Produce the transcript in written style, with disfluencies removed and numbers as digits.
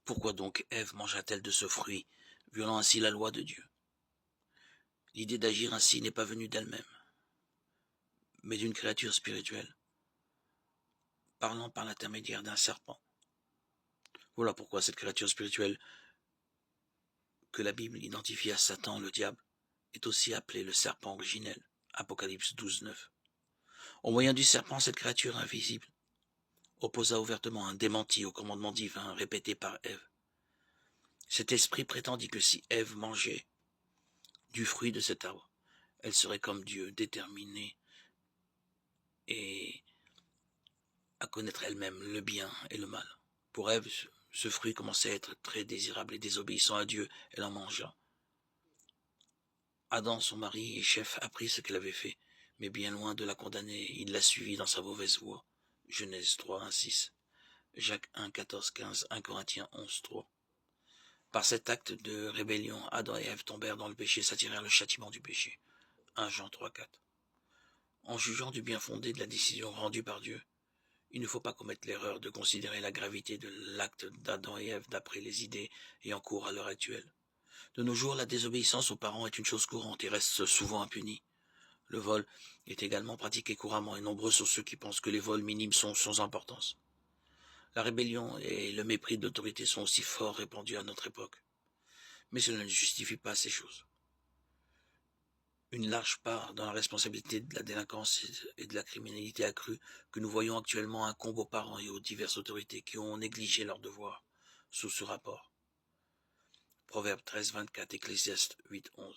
Pourquoi donc Ève mangea-t-elle de ce fruit, violant ainsi la loi de Dieu? L'idée d'agir ainsi n'est pas venue d'elle-même, mais d'une créature spirituelle, parlant par l'intermédiaire d'un serpent. Voilà pourquoi cette créature spirituelle, que la Bible identifie à Satan, le diable, est aussi appelée le serpent originel, Apocalypse 12:9. Au moyen du serpent, cette créature invisible opposa ouvertement un démenti au commandement divin répété par Ève. Cet esprit prétendit que si Ève mangeait du fruit de cet arbre, elle serait comme Dieu, déterminée et à connaître elle-même le bien et le mal. Pour Ève, ce fruit commençait à être très désirable et désobéissant à Dieu, elle en mangea. Adam, son mari et chef, apprit ce qu'elle avait fait, mais bien loin de la condamner, il la suivit dans sa mauvaise voie. Genèse 3:1-6, Jacques 1:14-15, 1 Corinthiens 11:3. Par cet acte de rébellion, Adam et Ève tombèrent dans le péché, s'attirèrent le châtiment du péché. 1 Jean 3:4. En jugeant du bien fondé de la décision rendue par Dieu, il ne faut pas commettre l'erreur de considérer la gravité de l'acte d'Adam et Ève d'après les idées ayant cours à l'heure actuelle. De nos jours, la désobéissance aux parents est une chose courante et reste souvent impunie. Le vol est également pratiqué couramment et nombreux sont ceux qui pensent que les vols minimes sont sans importance. La rébellion et le mépris de l'autorité sont aussi fort répandus à notre époque. Mais cela ne justifie pas ces choses. Une large part dans la responsabilité de la délinquance et de la criminalité accrue que nous voyons actuellement incombe aux parents et aux diverses autorités qui ont négligé leurs devoirs sous ce rapport. Proverbe 13:24, Ecclésiaste 8:11.